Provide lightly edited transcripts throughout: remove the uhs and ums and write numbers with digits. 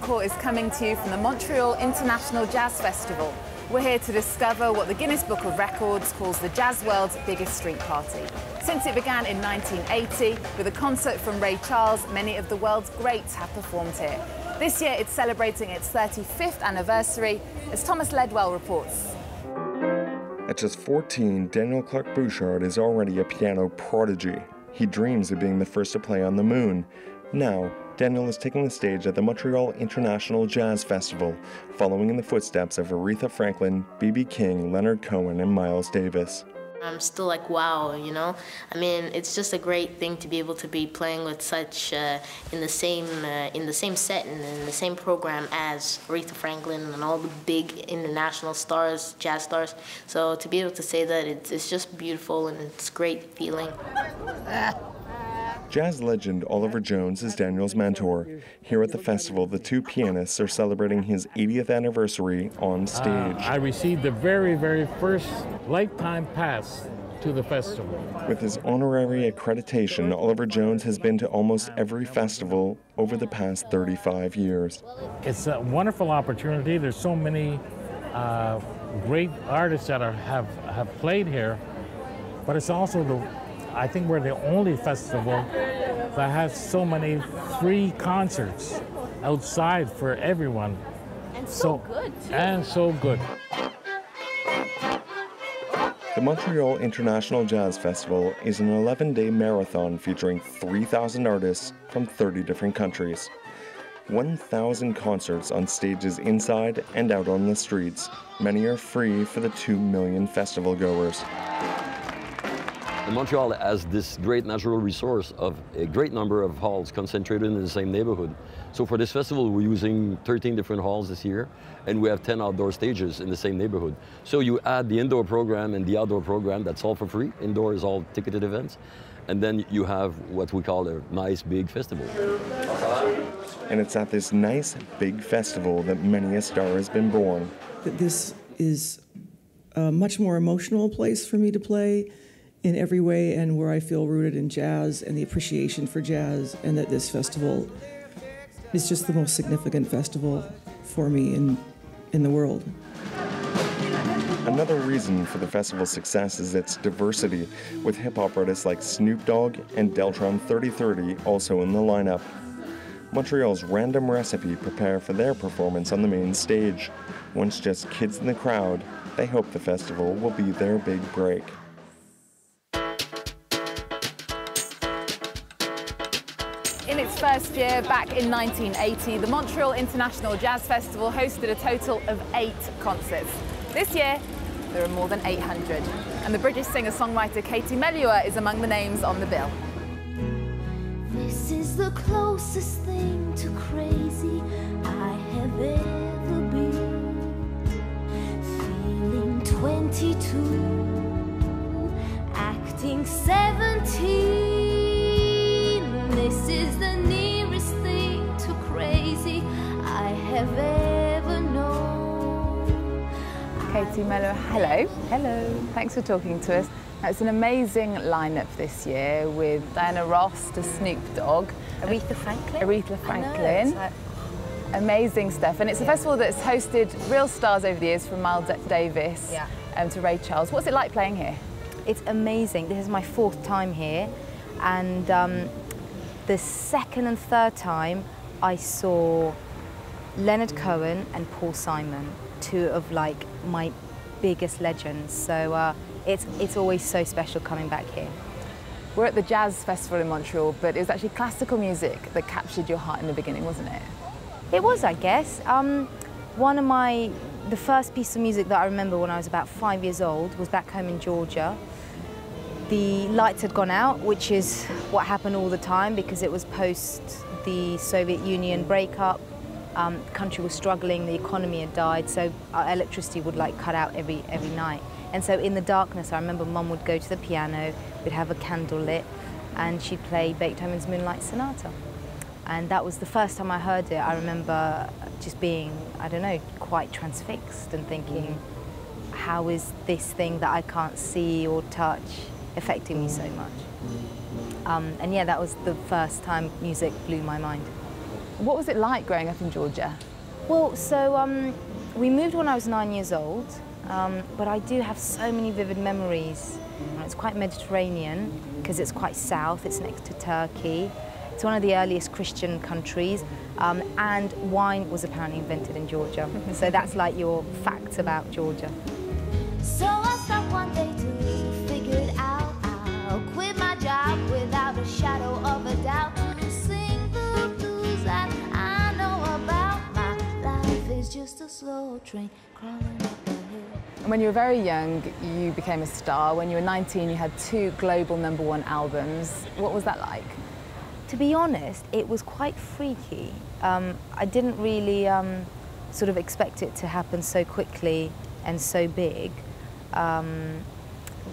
Encore is coming to you from the Montreal International Jazz Festival. We're here to discover what the Guinness Book of Records calls the jazz world's biggest street party. Since it began in 1980, with a concert from Ray Charles, many of the world's greats have performed here. This year it's celebrating its 35th anniversary, as Thomas Ledwell reports. At just 14, Daniel Clark Bouchard is already a piano prodigy. He dreams of being the first to play on the moon. Now, Daniel is taking the stage at the Montreal International Jazz Festival, following in the footsteps of Aretha Franklin, B.B. King, Leonard Cohen, and Miles Davis. I'm still like, wow, you know? I mean, it's just a great thing to be able to be playing with such, in the same set and in the same program as Aretha Franklin and all the big international stars, jazz stars. So to be able to say that, it's just beautiful and it's a great feeling. Jazz legend Oliver Jones is Daniel's mentor. Here at the festival, the two pianists are celebrating his 80th anniversary on stage. I received the very, very first lifetime pass to the festival. With his honorary accreditation, Oliver Jones has been to almost every festival over the past 35 years. It's a wonderful opportunity. There's so many great artists that have played here, but it's also I think we're the only festival that has so many free concerts outside for everyone. And so good, too. And so good. The Montreal International Jazz Festival is an 11-day marathon featuring 3,000 artists from 30 different countries. 1,000 concerts on stages inside and out on the streets. Many are free for the 2 million festival goers. And Montreal has this great natural resource of a great number of halls concentrated in the same neighborhood. So for this festival, we're using 13 different halls this year, and we have 10 outdoor stages in the same neighborhood. So you add the indoor program and the outdoor program, that's all for free. Indoor is all ticketed events. And then you have what we call a nice big festival. And it's at this nice big festival that many a star has been born. This is a much more emotional place for me to play in every way, and where I feel rooted in jazz and the appreciation for jazz, and that this festival is just the most significant festival for me in the world. Another reason for the festival's success is its diversity, with hip-hop artists like Snoop Dogg and Deltron 3030 also in the lineup. Montreal's Random Recipe prepare for their performance on the main stage. Once just kids in the crowd, they hope the festival will be their big break. In its first year, back in 1980, the Montreal International Jazz Festival hosted a total of 8 concerts. This year, there are more than 800. And the British singer-songwriter Katie Melua is among the names on the bill. This is the closest thing to crazy I have ever been. Feeling 22, acting 17. This is the nearest thing to crazy I have ever known. Katie Melua, hello. Hello. Thanks for talking to us. Now, it's an amazing lineup this year with Diana Ross to Snoop Dogg. Aretha Franklin. Aretha Franklin. Amazing stuff. And it's a festival that's hosted real stars over the years, from Miles Davis to Ray Charles. What's it like playing here? It's amazing. This is my 4th time here. And the 2nd and 3rd time, I saw Leonard Cohen and Paul Simon, 2 of like my biggest legends. So it's always so special coming back here. We're at the Jazz Festival in Montreal, but it was actually classical music that captured your heart in the beginning, wasn't it? It was, I guess. The first piece of music that I remember when I was about 5 years old was back home in Georgia. The lights had gone out, which is what happened all the time because it was post the Soviet Union breakup. The country was struggling, the economy had died, so our electricity would like cut out every night. And so in the darkness, I remember Mum would go to the piano, we'd have a candle lit, and she'd play Beethoven's Moonlight Sonata. And that was the first time I heard it. I remember just being, I don't know, quite transfixed and thinking, how is this thing that I can't see or touch affecting me so much? And yeah, that was the first time music blew my mind. What was it like growing up in Georgia? Well, so we moved when I was 9 years old, but I do have so many vivid memories. It's quite Mediterranean because it's quite south, it's next to Turkey. It's one of the earliest Christian countries, and wine was apparently invented in Georgia. So that's like your facts about Georgia. So I stopped one day to figure it out. I'll quit my job without a shadow of a doubt to sing the blues that I know about. My life is just a slow train crawling up a hill. And when you were very young, you became a star. When you were 19, you had 2 global #1 albums. What was that like? To be honest, it was quite freaky. I didn't really sort of expect it to happen so quickly and so big.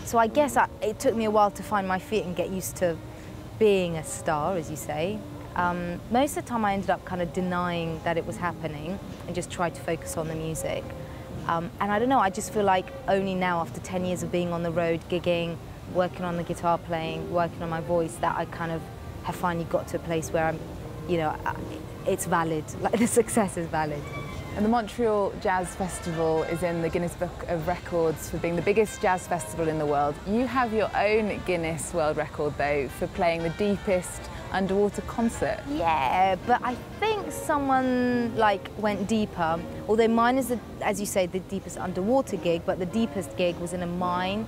So I guess it took me a while to find my feet and get used to being a star, as you say. Most of the time I ended up kind of denying that it was happening and just tried to focus on the music. And I don't know, I just feel like only now, after 10 years of being on the road, gigging, working on the guitar playing, working on my voice, that I kind of have finally got to a place where I'm, you know, it's valid, like the success is valid. And the Montreal Jazz Festival is in the Guinness Book of Records for being the biggest jazz festival in the world. You have your own Guinness World Record, though, for playing the deepest underwater concert. Yeah, but I think someone like went deeper, although mine is, as you say, the deepest underwater gig, but the deepest gig was in a mine.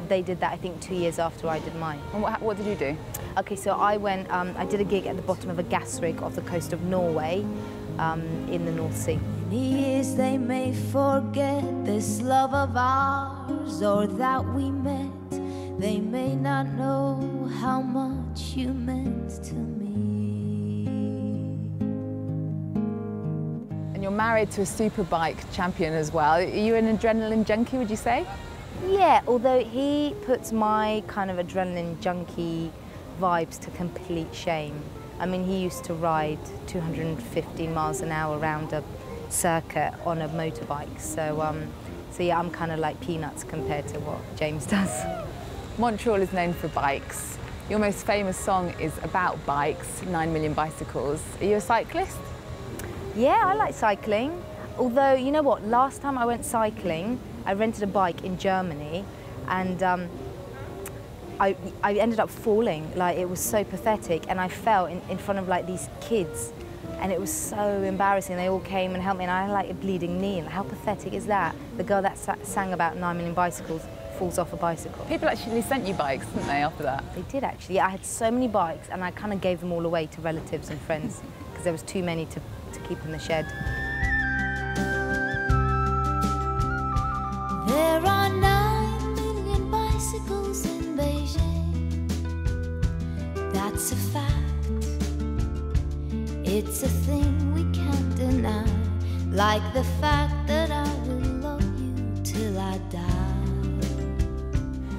They did that, I think, 2 years after I did mine. And what did you do? Okay, so I went, I did a gig at the bottom of a gas rig off the coast of Norway, in the North Sea. In years they may forget this love of ours, or that we met. They may not know how much you meant to me. And you're married to a superbike champion as well. Are you an adrenaline junkie, would you say? Yeah, although he puts my kind of adrenaline junkie vibes to complete shame. I mean, he used to ride 250 miles an hour around a circuit on a motorbike. So yeah, I'm kind of like peanuts compared to what James does. Montreal is known for bikes. Your most famous song is about bikes, 9 Million Bicycles. Are you a cyclist? Yeah, I like cycling. Although, you know what, last time I went cycling, I rented a bike in Germany, and I ended up falling. Like, it was so pathetic, and I fell in front of like these kids, and it was so embarrassing. They all came and helped me, and I had like a bleeding knee. And how pathetic is that? The girl that sang about 9 Million Bicycles falls off a bicycle. People actually sent you bikes, didn't they, after that? They did, actually. Yeah, I had so many bikes, and I kind of gave them all away to relatives and friends because there was too many to keep in the shed. There are 9 million bicycles in Beijing. That's a fact. It's a thing we can't deny. Like the fact that I will love you till I die.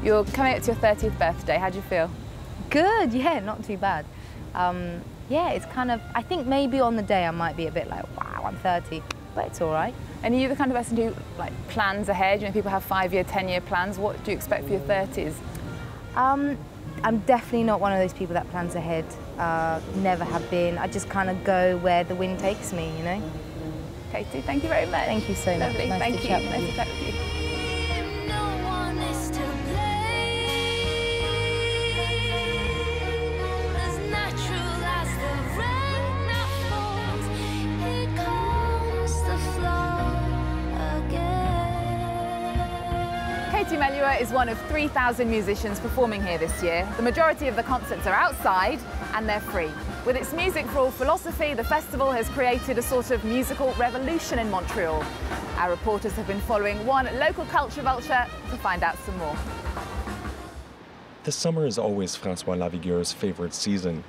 You're coming up to your 30th birthday. How do you feel? Good, yeah, not too bad. Yeah, it's kind of, I think maybe on the day I might be a bit like, wow, I'm 30, but it's all right. And are you the kind of person who like plans ahead? You know, people have 5-year, 10-year plans. What do you expect for your 30s? I'm definitely not one of those people that plans ahead. Never have been. I just kind of go where the wind takes me, you know? Katie, thank you very much. Thank you so much. Lovely, Nice thank to you. chat with Nice you. to chat with you. No one is to blame. As natural as the rain that falls, here comes the flood again. Katie Melua is one of 3,000 musicians performing here this year. The majority of the concerts are outside and they're free. With its Music for All philosophy, the festival has created a sort of musical revolution in Montreal. Our reporters have been following one local culture vulture to find out some more. The summer is always François Lavigueur's favorite season.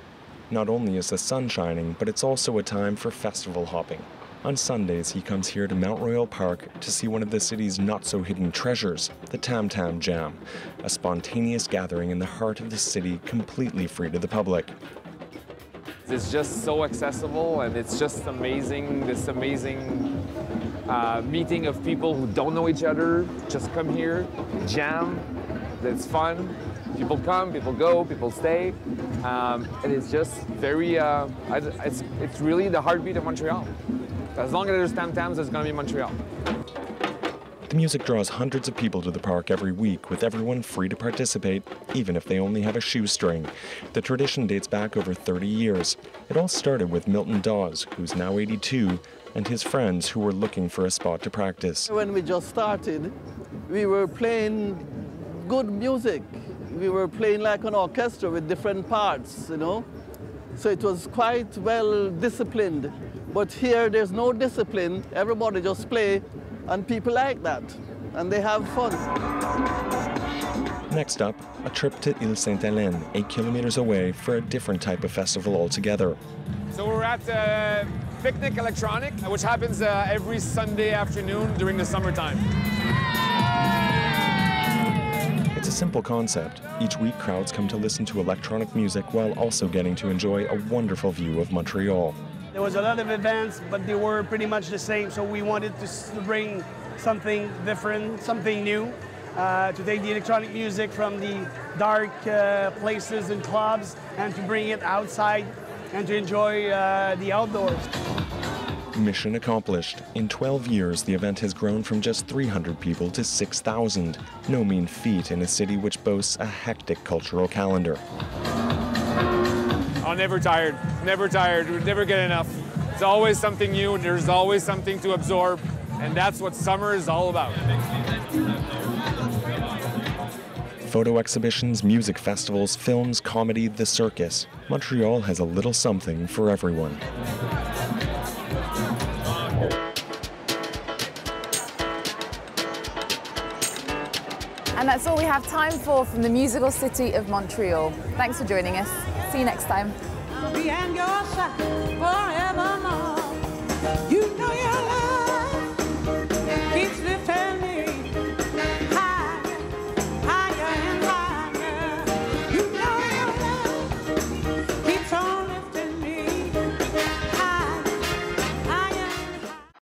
Not only is the sun shining, but it's also a time for festival hopping. On Sundays, he comes here to Mount Royal Park to see one of the city's not-so-hidden treasures, the Tam Tam Jam, a spontaneous gathering in the heart of the city completely free to the public. It's just so accessible, and it's just amazing, this amazing meeting of people who don't know each other, just come here, jam, it's fun, People come, people go, people stay, and it's just very, it's really the heartbeat of Montreal. As long as there's tam-tams, there's going to be Montreal. The music draws hundreds of people to the park every week, with everyone free to participate, even if they only have a shoestring. The tradition dates back over 30 years. It all started with Milton Dawes, who's now 82, and his friends who were looking for a spot to practice. When we just started, we were playing good music. We were playing like an orchestra with different parts, you know. So it was quite well disciplined. But here there's no discipline. Everybody just play. And people like that, and they have fun. Next up, a trip to Ile Sainte-Hélène, 8 kilometers away, for a different type of festival altogether. So we're at Picnic Electronic, which happens every Sunday afternoon during the summertime. It's a simple concept. Each week, crowds come to listen to electronic music while also getting to enjoy a wonderful view of Montreal. There was a lot of events, but they were pretty much the same, so we wanted to bring something different, something new, to take the electronic music from the dark places and clubs and to bring it outside and to enjoy the outdoors. Mission accomplished. In 12 years, the event has grown from just 300 people to 6,000. No mean feat in a city which boasts a hectic cultural calendar. Oh, never tired, never tired. We never get enough. It's always something new, there's always something to absorb, and that's what summer is all about. Photo exhibitions, music festivals, films, comedy, the circus. Montreal has a little something for everyone. And that's all we have time for from the musical city of Montreal. Thanks for joining us. See you next time. Be on your side forevermore.